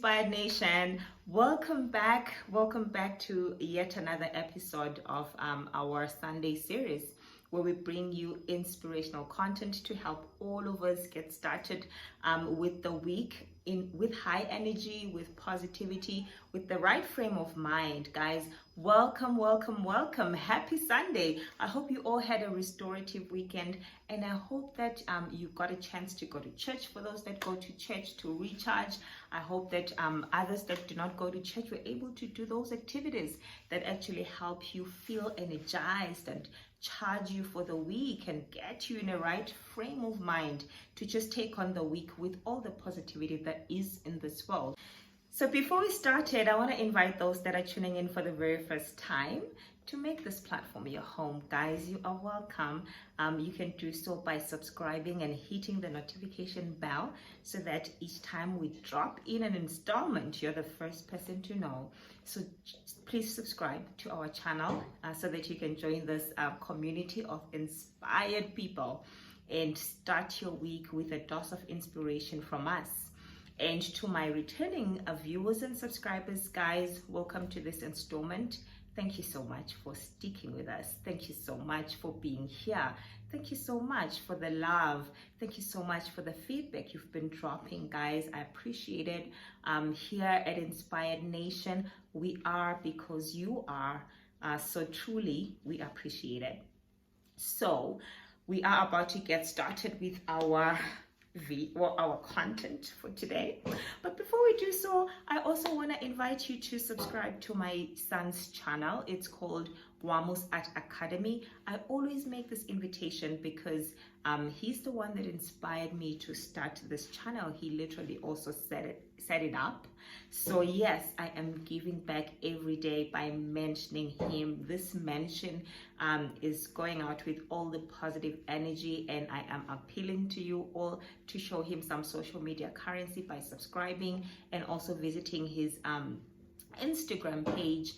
Inspired Nation. Welcome back. Welcome back to yet another episode of our Sunday series where we bring you inspirational content to help all of us get started with the week with high energy, with positivity, with the right frame of mind. Guys, welcome, welcome, welcome. Happy Sunday. I hope you all had a restorative weekend, and I hope that you got a chance to go to church. For those that go to church to recharge, I hope that others that do not go to church were able to do those activities that actually help you feel energized and charge you for the week and get you in a right frame of mind to just take on the week with all the positivity that is in this world. So before we started, I want to invite those that are tuning in for the very first time to make this platform your home. Guys, you are welcome. You can do so by subscribing and hitting the notification bell so that each time we drop in an installment, you're the first person to know. So please subscribe to our channel so that you can join this community of inspired people and start your week with a dose of inspiration from us. And to my returning viewers and subscribers, guys, welcome to this installment. Thank you so much for sticking with us. Thank you so much for being here. Thank you so much for the love. Thank you so much for the feedback you've been dropping, guys. I appreciate it. Here at Inspired Nation, we are because you are. So truly, we appreciate it. So we are about to get started with our content for today. But before we do so, I also want to invite you to subscribe to my son's channel. It's called Wamus Art Academy. I always make this invitation because he's the one that inspired me to start this channel. He literally also set it up. So yes, I am giving back every day by mentioning him. This mention is going out with all the positive energy, and I am appealing to you all to show him some social media currency by subscribing and also visiting his Instagram page.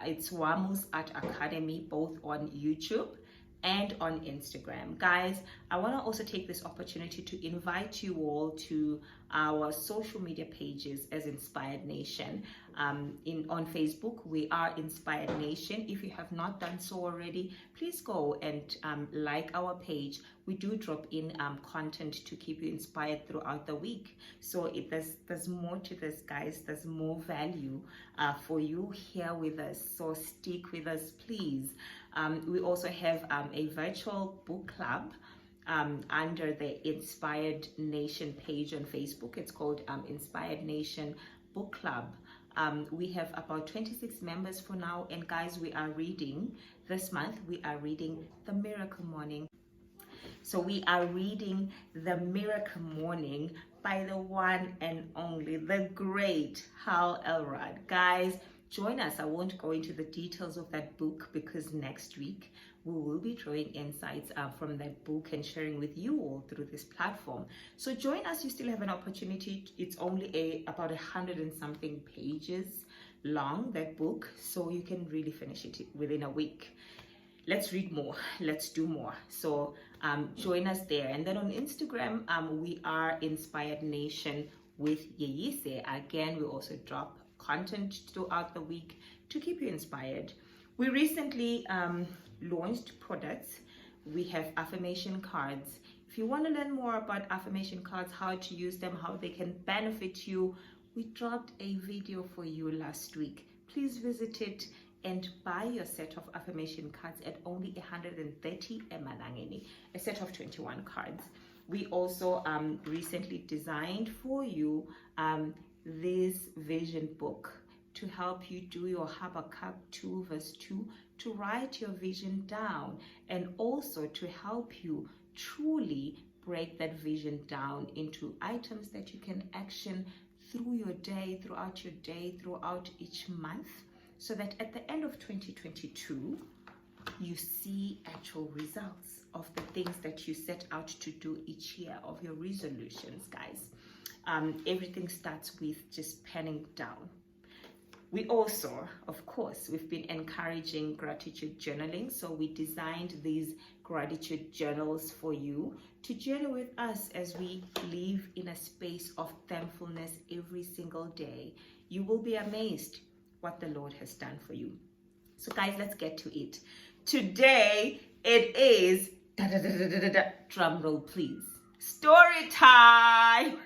It's Wamus Art Academy, both on YouTube and on Instagram. Guys, I want to also take this opportunity to invite you all to our social media pages as Inspired Nation. On Facebook, we are Inspired Nation. If you have not done so already, please go and like our page. We do drop in content to keep you inspired throughout the week. So there's more to this, guys. There's more value for you here with us. So stick with us, please. We also have a virtual book club under the Inspired Nation page on Facebook. It's called Inspired Nation Book Club. We have about 26 members for now, and guys, we are reading this month. We are reading The Miracle Morning. So we are reading The Miracle Morning by the one and only, the great Hal Elrod. Guys, join us. I won't go into the details of that book because next week we will be drawing insights from that book and sharing with you all through this platform. So join us. You still have an opportunity. It's only about 100 and something pages long, that book, so you can really finish it within a week. Let's read more. Let's do more. So join us there. And then on Instagram, we are Inspired Nation with Yeyise. Again, we also drop content throughout the week to keep you inspired. We recently launched products. We have affirmation cards. If you want to learn more about affirmation cards, how to use them, how they can benefit you, we dropped a video for you last week. Please visit it and buy your set of affirmation cards at only 130 emalangeni, a set of 21 cards. We also recently designed for you this vision book to help you do your Habakkuk 2 verse 2, to write your vision down, and also to help you truly break that vision down into items that you can action through your day, throughout each month, so that at the end of 2022, you see actual results of the things that you set out to do each year, of your resolutions, guys. Everything starts with just penning down. We also, of course, we've been encouraging gratitude journaling. So we designed these gratitude journals for you to journey with us as we live in a space of thankfulness every single day. You will be amazed what the Lord has done for you. So guys, let's get to it. Today, it is, drum roll please, story time.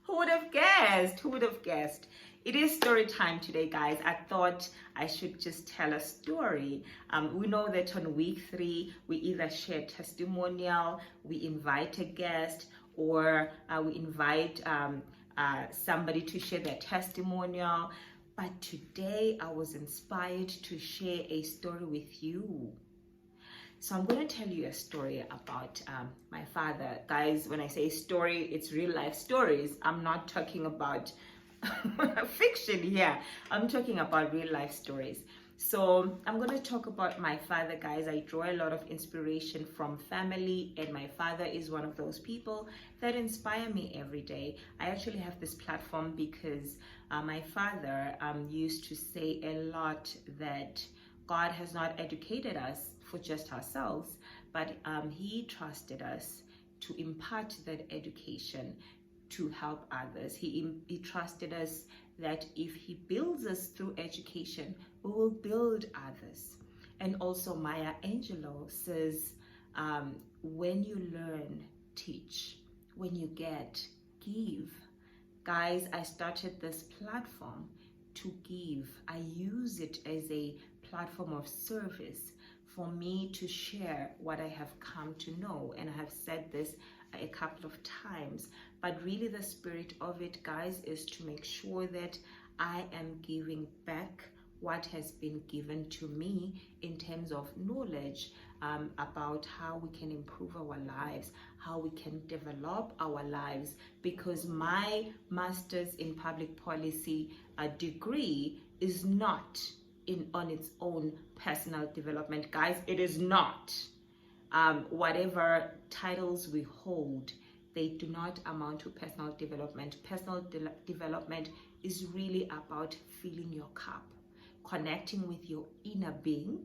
Who would have guessed? Who would have guessed? It is story time today, guys. I thought I should just tell a story. We know that on week 3, we either share testimonial, we invite a guest, or we invite somebody to share their testimonial. But today I was inspired to share a story with you. So I'm going to tell you a story about my father. Guys, when I say story, it's real life stories. I'm not talking about fiction here. I'm talking about real life stories. So I'm going to talk about my father, guys. I draw a lot of inspiration from family, and my father is one of those people that inspire me every day. I actually have this platform because my father used to say a lot that God has not educated us for just ourselves, but he trusted us to impart that education to help others. He trusted us that if he builds us through education, we will build others. And also Maya Angelou says, when you learn, teach. When you get, give. Guys, I started this platform to give. I use it as a platform of service for me to share what I have come to know. And I have said this a couple of times, but really the spirit of it, guys, is to make sure that I am giving back what has been given to me in terms of knowledge about how we can improve our lives, how we can develop our lives, because my master's in public policy degree is not on its own personal development, guys. It is not. Whatever titles we hold, they do not amount to personal development. Personal development is really about filling your cup, connecting with your inner being,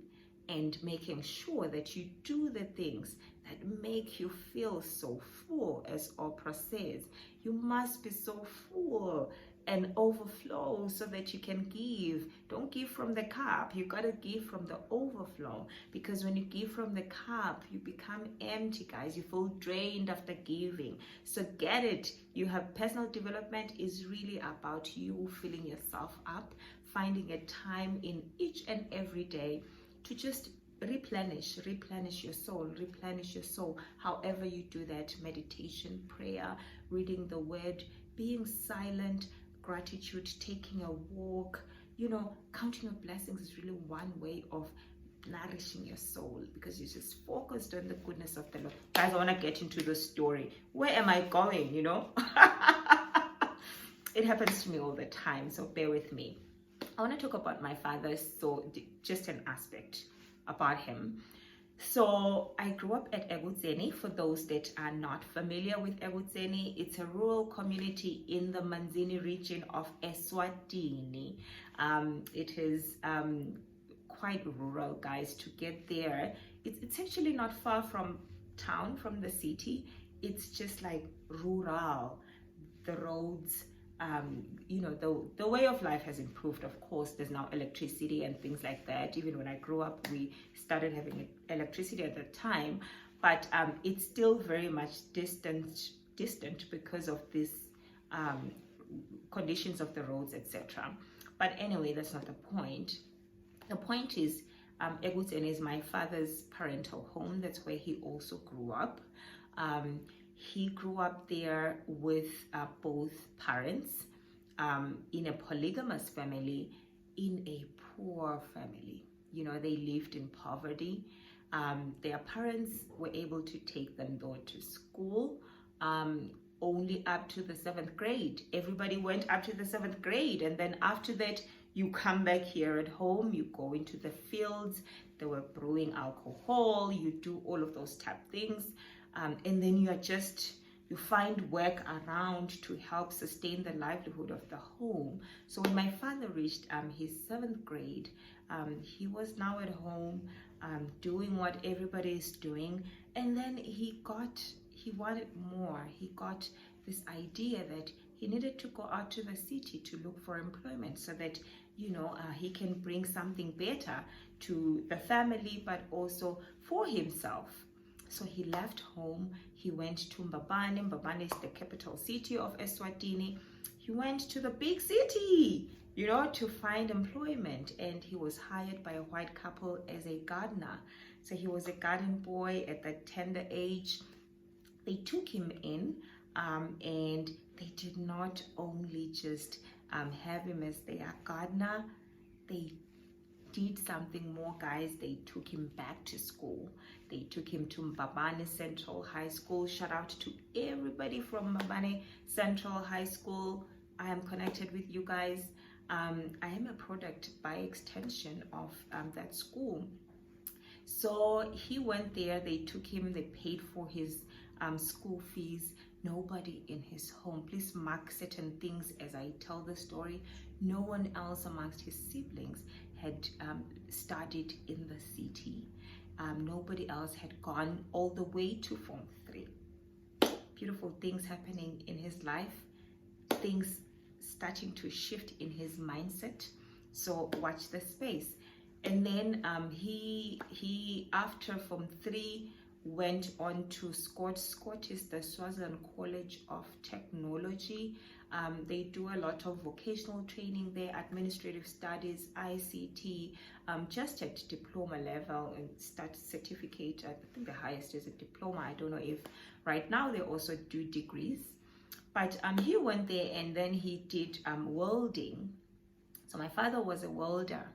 and making sure that you do the things that make you feel so full. As Oprah says, you must be so full and overflow so that you can give. Don't give from the cup. You got to give from the overflow, because when you give from the cup, you become empty, guys. You feel drained after giving. So get it. You have personal development is really about you filling yourself up, finding a time in each and every day to just replenish your soul. However you do that: meditation, prayer, reading the word, being silent, gratitude, taking a walk, counting your blessings is really one way of nourishing your soul, because you're just focused on the goodness of the Lord. Guys, I want to get into the story. Where am I going? It happens to me all the time, so bear with me. I want to talk about my father, so just an aspect about him. So I grew up at Egutseni. For those that are not familiar with Egutseni, it's a rural community in the Manzini region of Eswatini. It is quite rural, guys. To get there, it's actually not far from town, from the city. It's just like rural. The roads, the way of life has improved. Of course, there's now electricity and things like that. Even when I grew up, we started having electricity at that time, but it's still very much distant because of these conditions of the roads, etc. But anyway, that's not the point. The point is, Egutseni is my father's parental home. That's where he also grew up. He grew up there with both parents, in a polygamous family, in a poor family. They lived in poverty. Their parents were able to take them though to school, only up to the 7th grade. Everybody went up to the 7th grade, and then after that, you come back here at home, you go into the fields. They were brewing alcohol, you do all of those type things. And then you are just you find work around to help sustain the livelihood of the home. So when my father reached his 7th grade, he was now at home doing what everybody is doing, and then he wanted more. He got this idea that he needed to go out to the city to look for employment so that he can bring something better to the family, but also for himself. So he left home. He went to Mbabane. Mbabane is the capital city of Eswatini. He went to the big city, to find employment, and he was hired by a white couple as a gardener. So he was a garden boy at that tender age. They took him in, and they did not only just have him as their gardener. They did something more, guys. They took him back to school. They took him to Mbabane Central High School. Shout out to everybody from Mbabane Central High School. I am connected with you guys. I am a product by extension of that school. So he went there. They took him. They paid for his school fees. Nobody in his home, please mark certain things as I tell the story, no one else amongst his siblings had studied in the city. Nobody else had gone all the way to Form 3. Beautiful things happening in his life, things starting to shift in his mindset. So watch the space. And then he after Form 3 went on to Scott. Scott is the Swaziland College of Technology. They do a lot of vocational training there, administrative studies, ICT, just at diploma level and start certificate. I think the highest is a diploma. I don't know if right now they also do degrees. But he went there and then he did welding. So my father was a welder.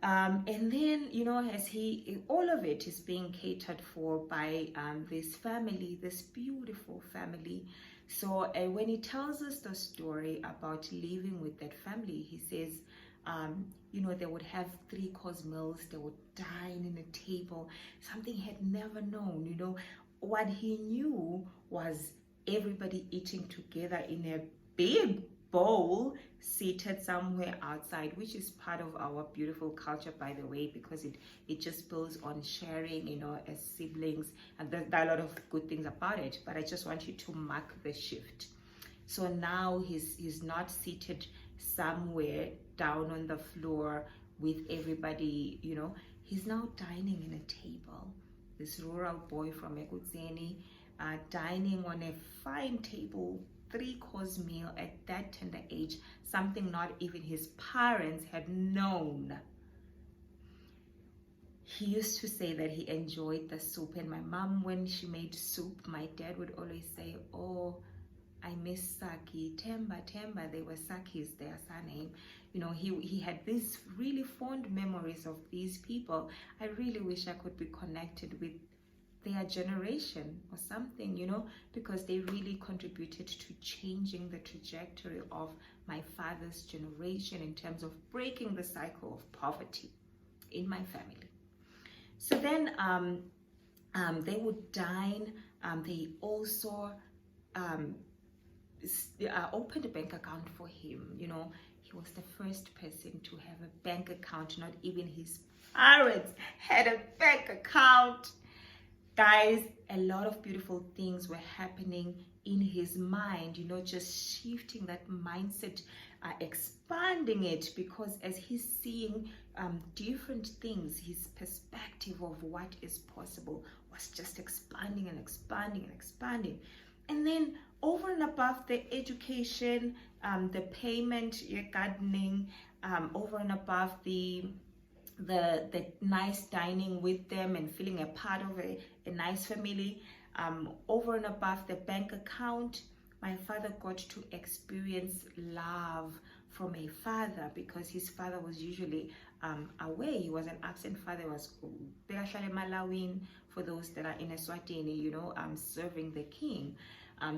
And then, as all of it is being catered for by this family, this beautiful family. So when he tells us the story about living with that family, he says, they would have 3-course meals, they would dine in a table, something he had never known. What he knew was everybody eating together in a big bowl seated somewhere outside, which is part of our beautiful culture, by the way, because it just builds on sharing, as siblings, and there are a lot of good things about it. But I just want you to mark the shift. So now he's not seated somewhere down on the floor with everybody, he's now dining in a table. This rural boy from Ekutseni, dining on a fine table, 3-course meal at that tender age, something not even his parents had known. He used to say that he enjoyed the soup, and my mom, when she made soup, my dad would always say, "Oh, I miss Saki, Temba, they were Saki's, their surname." He had these really fond memories of these people. I really wish I could be connected with their generation or something, because they really contributed to changing the trajectory of my father's generation in terms of breaking the cycle of poverty in my family. So then they would dine. They also opened a bank account for him. He was the first person to have a bank account. Not even his parents had a bank account. Guys, a lot of beautiful things were happening in his mind, just shifting that mindset, expanding it, because as he's seeing different things, his perspective of what is possible was just expanding and expanding and expanding. And then over and above the education, the payment, gardening, over and above the nice dining with them and feeling a part of a nice family, over and above the bank account, my father got to experience love from a father, because his father was usually away. He was an absent father. He was Malawin, for those that are in Eswatini, serving the king.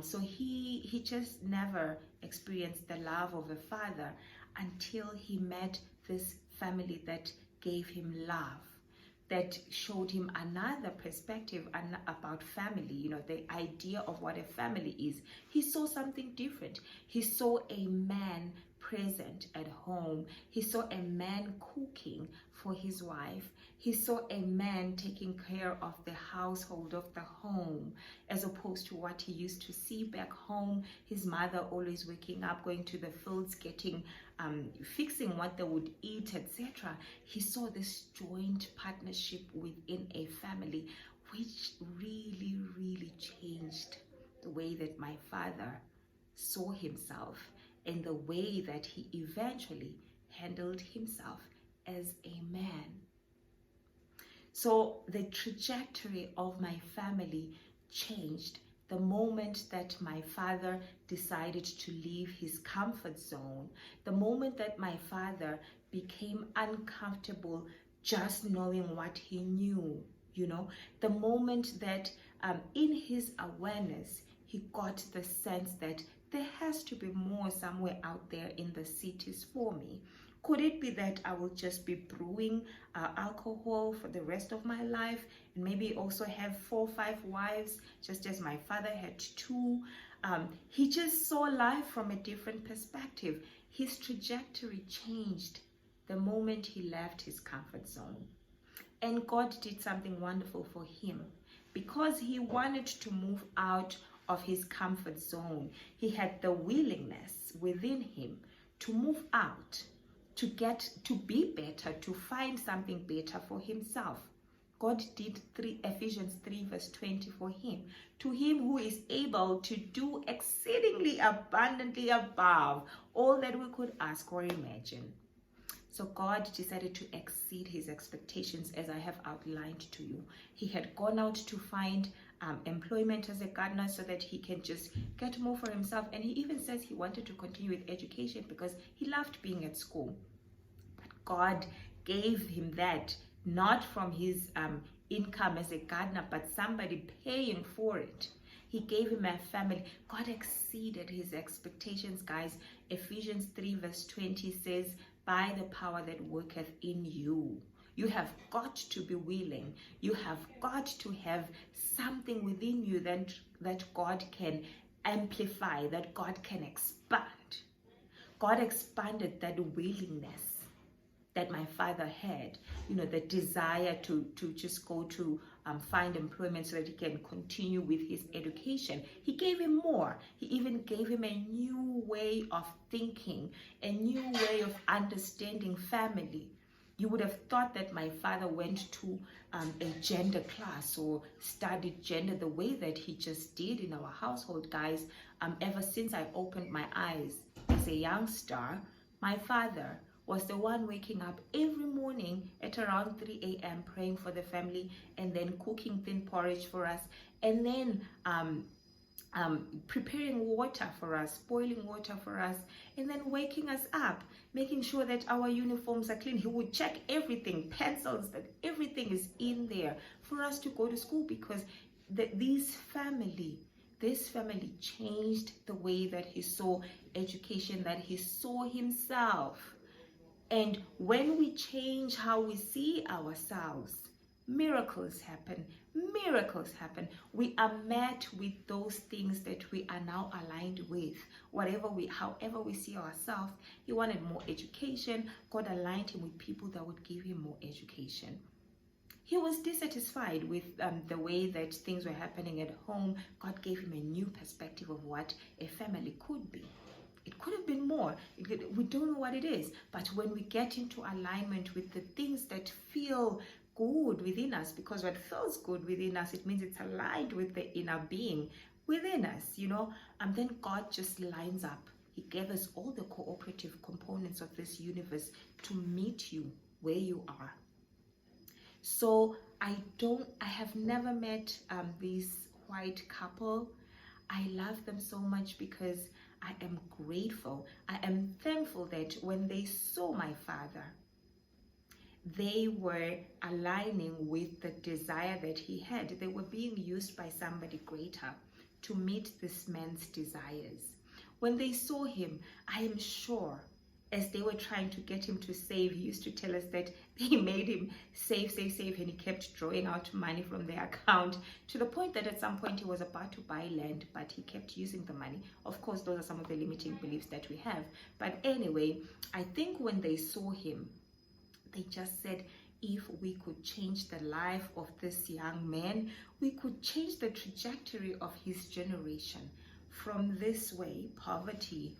So he just never experienced the love of a father until he met this family that gave him love. that showed him another perspective about family, you know, the idea of what a family is. He saw something different. He saw a man present at home. He saw a man cooking for his wife. He saw a man taking care of the household, of the home, as opposed to what he used to see back home. His mother always waking up, going to the fields, getting fixing what they would eat, etc. He saw this joint partnership within a family, which really, really changed the way that my father saw himself and the way that he eventually handled himself as a man. So the trajectory of my family changed the moment that my father decided to leave his comfort zone, the moment that my father became uncomfortable just knowing what he knew, you know, the moment that in his awareness, he got the sense that there has to be more somewhere out there in the cities for me. Could it be that I will just be brewing alcohol for the rest of my life, and maybe also have 4 or 5 wives, just as my father had 2? He just saw life from a different perspective. His trajectory changed the moment he left his comfort zone. And God did something wonderful for him. Because he wanted to move out of his comfort zone, he had the willingness within him to move out, to get to be better, to find something better for himself. God did Ephesians 3 verse 20 for him. To him who is able to do exceedingly abundantly above all that we could ask or imagine. So God decided to exceed his expectations, as I have outlined to you. He had gone out to find employment as a gardener so that he can just get more for himself. And he even says he wanted to continue with education because he loved being at school. But God gave him that, not from his income as a gardener, but somebody paying for it. He gave him a family. God exceeded his expectations, guys. Ephesians 3 verse 20 says, by the power that worketh in you. You have got to be willing. You have got to have something within you that God can amplify, that God can expand. God expanded that willingness that my father had, you know, the desire to just go to find employment so that he can continue with his education. He gave him more. He even gave him a new way of thinking, a new way of understanding family. You would have thought that my father went to a gender class or studied gender the way that he just did in our household, guys. Ever since I opened my eyes as a youngster, my father was the one waking up every morning at around 3 a.m. praying for the family, and then cooking thin porridge for us, and then preparing water for us, boiling water for us, and then waking us up, making sure that our uniforms are clean. He would check everything, pencils, that everything is in there for us to go to school, because this family changed the way that he saw education, that he saw himself. And when we change how we see ourselves, miracles happen. Miracles happen. We are met with those things that we are now aligned with. However we see ourselves, he wanted more education. God aligned him with people that would give him more education. He was dissatisfied with the way that things were happening at home. God gave him a new perspective of what a family could be. It could have been more. We don't know what it is. But when we get into alignment with the things that feel good within us, because what feels good within us, it means it's aligned with the inner being within us, you know, and then God just lines up. He gave us all the cooperative components of this universe to meet you where you are. So I have never met this white couple. I love them so much because I am grateful. I am thankful that when they saw my father, they were aligning with the desire that he had. They were being used by somebody greater to meet this man's desires. When they saw him, I am sure as they were trying to get him to save, he used to tell us that they made him save, and he kept drawing out money from their account, to the point that at some point he was about to buy land, but he kept using the money. Of course, those are some of the limiting beliefs that we have. But anyway, I think when they saw him, they just said, if we could change the life of this young man, we could change the trajectory of his generation from this way, poverty,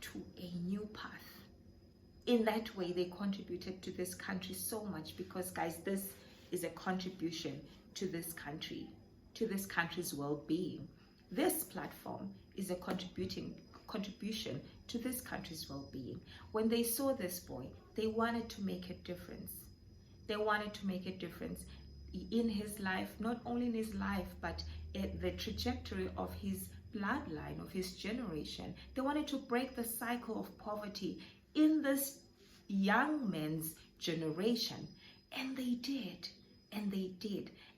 to a new path. In that way, they contributed to this country so much, because guys, this is a contribution to this country, to this country's well-being. This platform is a contribution to this country's well-being. When they saw this boy, they wanted to make a difference. They wanted to make a difference in his life, not only in his life, but the trajectory of his bloodline, of his generation. They wanted to break the cycle of poverty in this young man's generation, and they did.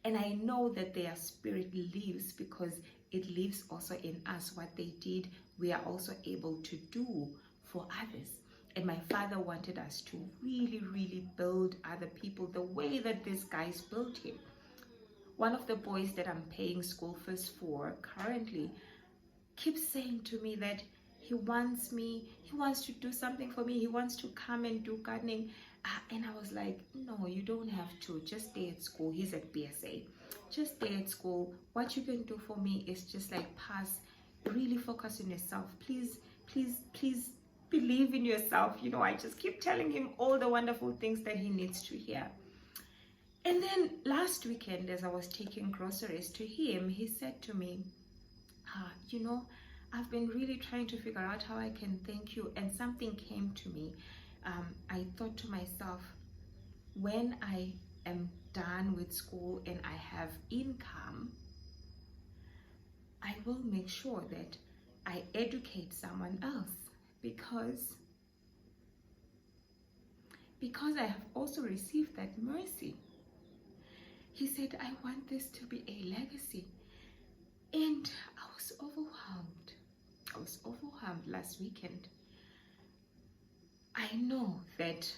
And I know that their spirit lives, because it lives also in us. What they did, we are also able to do for others. And my father wanted us to really build other people the way that these guys built him. One of the boys that I'm paying school fees for currently keeps saying to me that he wants to do something for me. He wants to come and do gardening. And I was like, no, you don't have to. Just stay at school. He's at BSA. Just stay at school. What you can do for me is just like pass. Really focus on yourself. Please believe in yourself. You know, I just keep telling him all the wonderful things that he needs to hear. And then last weekend, as I was taking groceries to him, he said to me, you know, I've been really trying to figure out how I can thank you. And something came to me. I thought to myself, when I am done with school and I have income, I will make sure that I educate someone else, because I have also received that mercy. He said, I want this to be a legacy. And I was overwhelmed. I was overwhelmed last weekend. I know that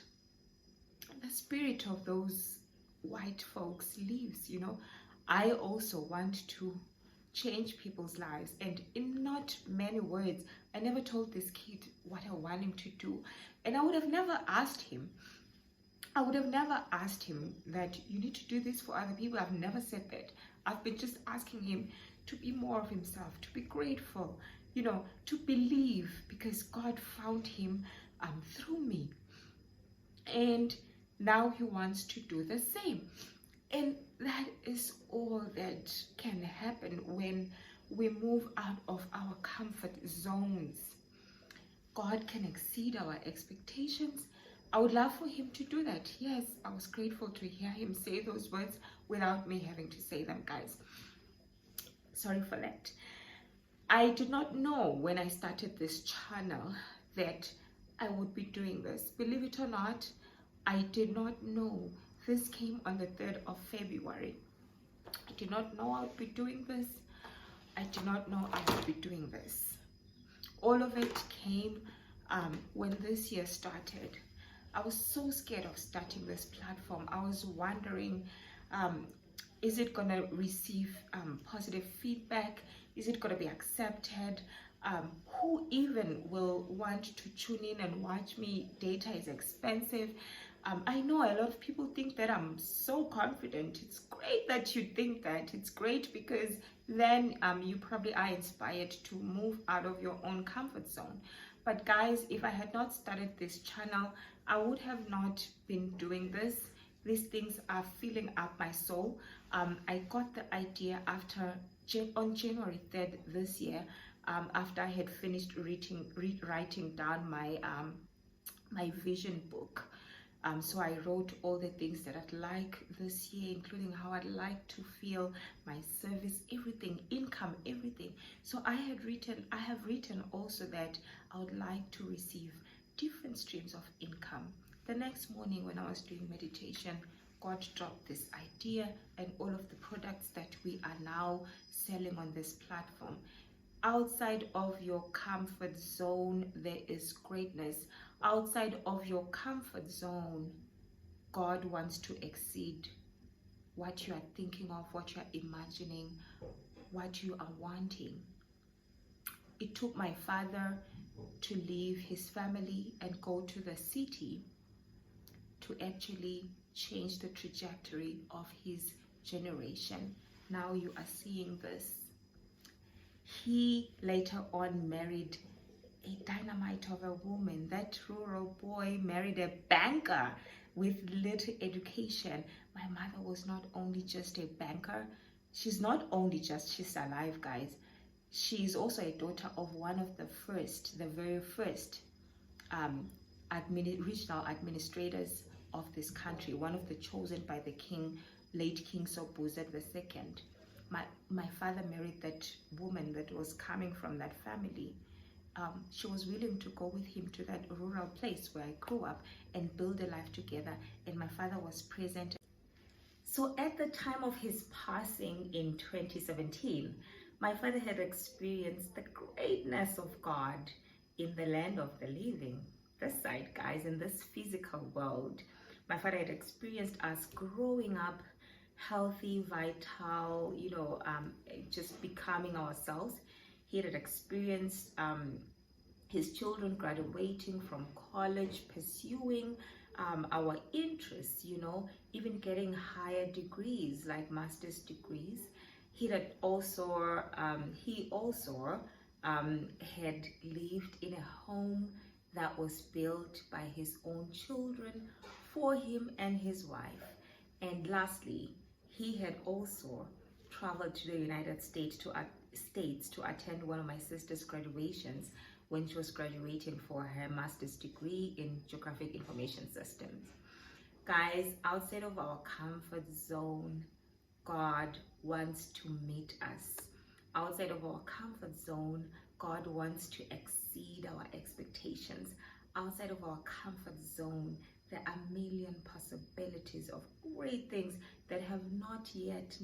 the spirit of those white folks lives, you know. I also want to change people's lives, and in not many words, I never told this kid what I want him to do. And I would have never asked him. I would have never asked him that you need to do this for other people. I've never said that. I've been just asking him to be more of himself, to be grateful, you know, to believe, because God found him through me. And now he wants to do the same. And that is all that can happen when we move out of our comfort zones. God can exceed our expectations. I would love for him to do that. Yes, I was grateful to hear him say those words without me having to say them, guys. Sorry for that. I did not know when I started this channel that I would be doing this. Believe it or not, I did not know. This came on the 3rd of February. I did not know I would be doing this. I did not know I would be doing this. All of it came when this year started. I was so scared of starting this platform. I was wondering, is it going to receive positive feedback? Is it going to be accepted? Who even will want to tune in and watch me? Data is expensive. I know a lot of people think that I'm so confident. It's great that you think that. It's great, because then you probably are inspired to move out of your own comfort zone. But guys, if I had not started this channel, I would have not been doing this. These things are filling up my soul. I got the idea on January 3rd this year, after I had finished writing down my vision book. So I wrote all the things that I'd like this year, including how I'd like to feel, my service, everything, income, everything. So I have written also that I would like to receive different streams of income. The next morning when I was doing meditation, God dropped this idea and all of the products that we are now selling on this platform. Outside of your comfort zone, there is greatness. Outside of your comfort zone, God wants to exceed what you are thinking of, what you are imagining, what you are wanting. It took my father to leave his family and go to the city to actually change the trajectory of his generation. Now you are seeing this. He later on married a dynamite of a woman. That rural boy married a banker with little education. My mother was not only just a banker, she's alive, guys. She's also a daughter of one of the very first regional administrators of this country, one of the chosen by the king, late King Sobhuza II. My father married that woman that was coming from that family. She was willing to go with him to that rural place where I grew up and build a life together, and my father was present. So at the time of his passing in 2017, my father had experienced the greatness of God in the land of the living. This side, guys, in this physical world. My father had experienced us growing up healthy, vital, just becoming ourselves. He had experienced his children graduating from college, pursuing our interests, even getting higher degrees like master's degrees. He also had lived in a home that was built by his own children for him and his wife. And lastly, he had also traveled to the United States to attend one of my sister's graduations when she was graduating for her master's degree in geographic information systems. Guys, outside of our comfort zone, God wants to meet us. Outside of our comfort zone, God wants to exceed our expectations. Outside of our comfort zone, there are a million possibilities of great things that have not yet,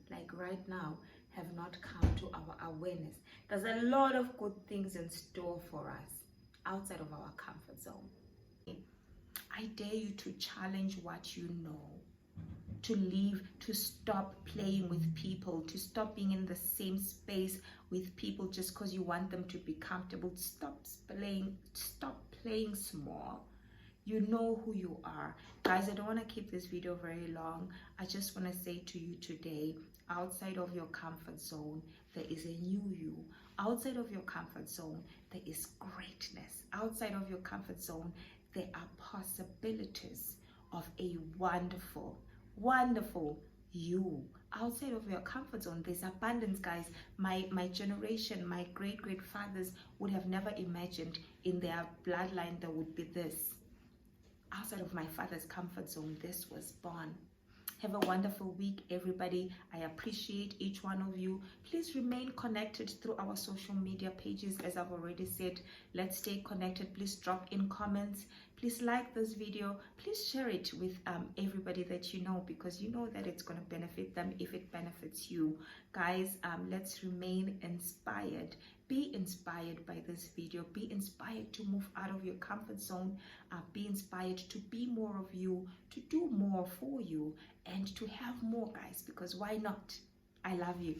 like right now, have not come to our awareness. There's a lot of good things in store for us outside of our comfort zone. I dare you to challenge what you know, to leave, to stop playing with people, to stop being in the same space with people just because you want them to be comfortable. Stop playing small. You know who you are. Guys, I don't want to keep this video very long. I just want to say to you today, outside of your comfort zone, there is a new you. Outside of your comfort zone, there is greatness. Outside of your comfort zone, there are possibilities of a wonderful you. Outside of your comfort zone, there's abundance, guys. My generation, my great fathers would have never imagined in their bloodline there would be this. Outside of my father's comfort zone, this was born. Have a wonderful week, everybody. I appreciate each one of you. Please remain connected through our social media pages. As I've already said, let's stay connected. Please drop in comments. Please like this video. Please share it with everybody that you know, because you know that it's going to benefit them if it benefits you. Guys, let's remain inspired. Be inspired by this video. Be inspired to move out of your comfort zone. Be inspired to be more of you, to do more for you, and to have more, guys, because why not? I love you.